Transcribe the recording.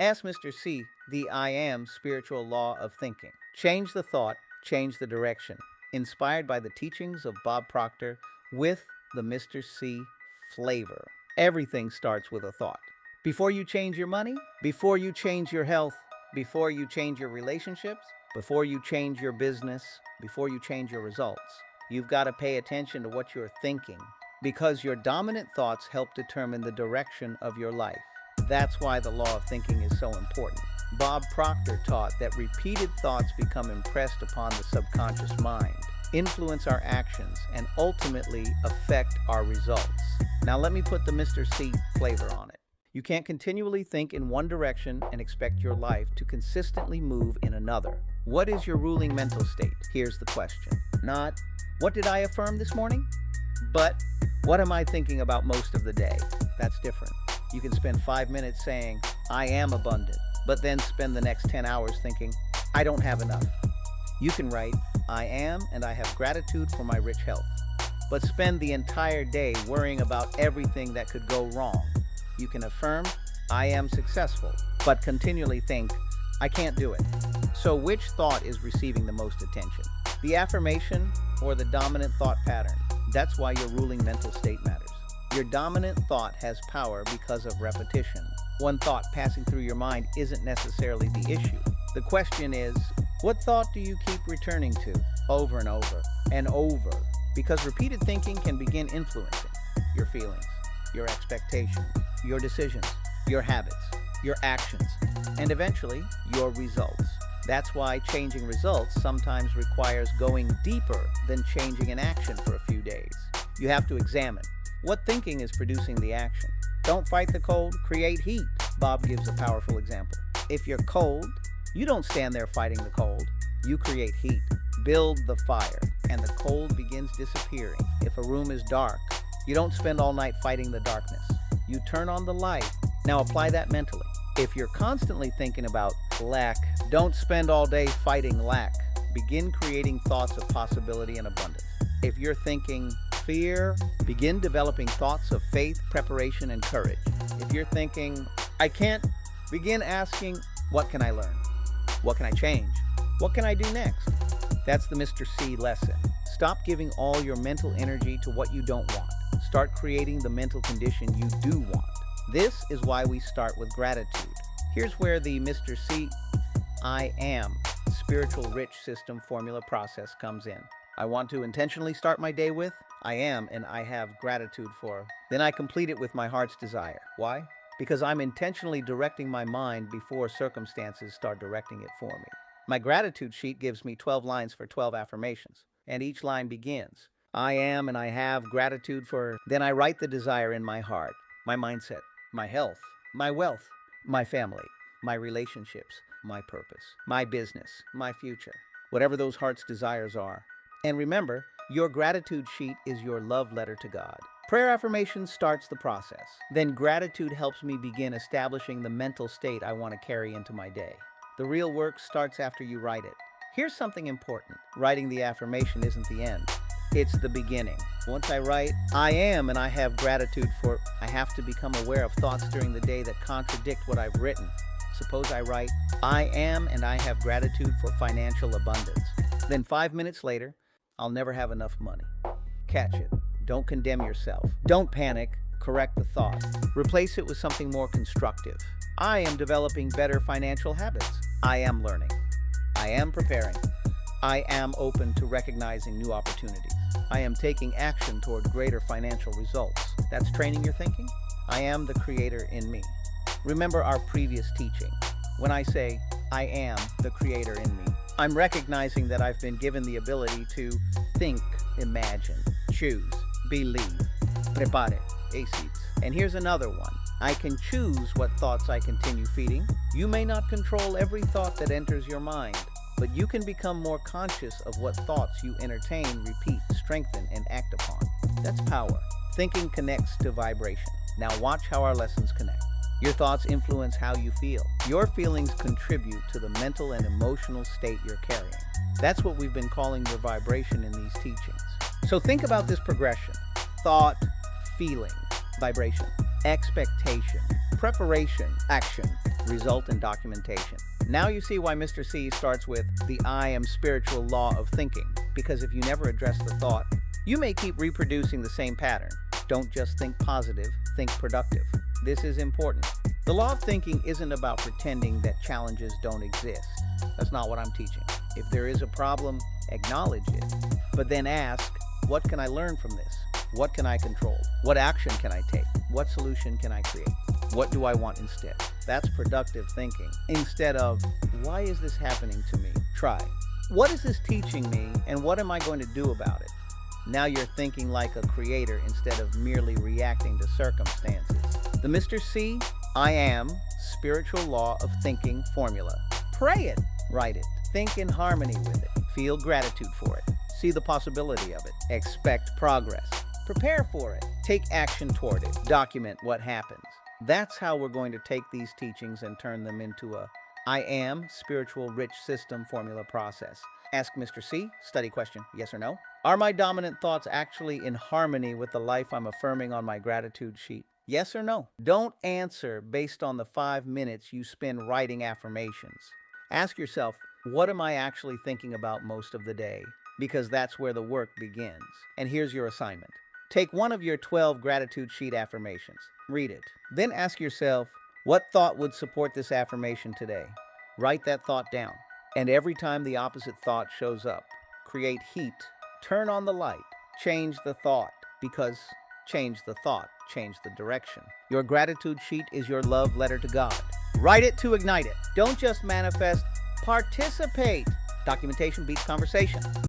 Ask Mr. C the I am spiritual law of thinking. Change the thought, change the direction. Inspired by the teachings of Bob Proctor with the Mr. C flavor. Everything starts with a thought. Before you change your money, before you change your health, before you change your relationships, before you change your business, before you change your results, you've got to pay attention to what you're thinking, because your dominant thoughts help determine the direction of your life. That's why the law of thinking is so important. Bob Proctor taught that repeated thoughts become impressed upon the subconscious mind, influence our actions, and ultimately affect our results. Now let me put the Mr. C flavor on it. You can't continually think in one direction and expect your life to consistently move in another. What is your ruling mental state? Here's the question. Not, what did I affirm this morning? But, what am I thinking about most of the day? That's different. You can spend 5 minutes saying, I am abundant, but then spend the next 10 hours thinking, I don't have enough. You can write, I am and I have gratitude for my rich health, but spend the entire day worrying about everything that could go wrong. You can affirm, I am successful, but continually think, I can't do it. So which thought is receiving the most attention? The affirmation or the dominant thought pattern? That's why your ruling mental state matters. Your dominant thought has power because of repetition. One thought passing through your mind isn't necessarily the issue. The question is, what thought do you keep returning to over and over and over? Because repeated thinking can begin influencing your feelings, your expectations, your decisions, your habits, your actions, and eventually your results. That's why changing results sometimes requires going deeper than changing an action for a few days. You have to examine what thinking is producing the action. Don't fight the cold, create heat. Bob gives a powerful example. If you're cold, you don't stand there fighting the cold. You create heat. Build the fire, and the cold begins disappearing. If a room is dark, you don't spend all night fighting the darkness. You turn on the light. Now apply that mentally. If you're constantly thinking about lack, don't spend all day fighting lack. Begin creating thoughts of possibility and abundance. If you're thinking fear, begin developing thoughts of faith, preparation, and courage. If you're thinking, I can't, begin asking, what can I learn? What can I change? What can I do next? That's the Mr. C lesson. Stop giving all your mental energy to what you don't want. Start creating the mental condition you do want. This is why we start with gratitude. Here's where the Mr. C I am spiritual rich system formula process comes in. I want to intentionally start my day with I am and I have gratitude for. Then I complete it with my heart's desire. Why? Because I'm intentionally directing my mind before circumstances start directing it for me. My gratitude sheet gives me 12 lines for 12 affirmations, and each line begins, I am and I have gratitude for. Then I write the desire in my heart, my mindset, my health, my wealth, my family, my relationships, my purpose, my business, my future, whatever those heart's desires are. And remember, your gratitude sheet is your love letter to God. Prayer affirmation starts the process. Then gratitude helps me begin establishing the mental state I want to carry into my day. The real work starts after you write it. Here's something important. Writing the affirmation isn't the end. It's the beginning. Once I write, I am and I have gratitude for, I have to become aware of thoughts during the day that contradict what I've written. Suppose I write, I am and I have gratitude for financial abundance. Then 5 minutes later, I'll never have enough money. Catch it. Don't condemn yourself. Don't panic. Correct the thought. Replace it with something more constructive. I am developing better financial habits. I am learning. I am preparing. I am open to recognizing new opportunities. I am taking action toward greater financial results. That's training your thinking. I am the creator in me. Remember our previous teaching. When I say, I am the creator in me, I'm recognizing that I've been given the ability to think, imagine, choose, believe, prepare, éxito. And here's another one. I can choose what thoughts I continue feeding. You may not control every thought that enters your mind, but you can become more conscious of what thoughts you entertain, repeat, strengthen, and act upon. That's power. Thinking connects to vibration. Now watch how our lessons connect. Your thoughts influence how you feel. Your feelings contribute to the mental and emotional state you're carrying. That's what we've been calling your vibration in these teachings. So think about this progression. Thought, feeling, vibration, expectation, preparation, action, result in documentation. Now you see why Mr. C starts with the I am spiritual law of thinking, because if you never address the thought, you may keep reproducing the same pattern. Don't just think positive, think productive. This is important. The law of thinking isn't about pretending that challenges don't exist. That's not what I'm teaching. If there is a problem, acknowledge it, but then ask, what can I learn from this? What can I control? What action can I take? What solution can I create? What do I want instead? That's productive thinking. Instead of, why is this happening to me? Try, what is this teaching me and what am I going to do about it? Now you're thinking like a creator instead of merely reacting to circumstances. The Mr. C, I am, spiritual law of thinking formula. Pray it, write it, think in harmony with it, feel gratitude for it, see the possibility of it, expect progress, prepare for it, take action toward it, document what happens. That's how we're going to take these teachings and turn them into a I am spiritual rich system formula process. Ask Mr. C, study question, yes or no? Are my dominant thoughts actually in harmony with the life I'm affirming on my gratitude sheet? Yes or no? Don't answer based on the 5 minutes you spend writing affirmations. Ask yourself, what am I actually thinking about most of the day? Because that's where the work begins. And here's your assignment. Take one of your 12 gratitude sheet affirmations. Read it. Then ask yourself, what thought would support this affirmation today? Write that thought down. And every time the opposite thought shows up, create heat, turn on the light, change the thought, because change the thought, change the direction. Your gratitude sheet is your love letter to God. Write it to ignite it. Don't just manifest, participate. Documentation beats conversation.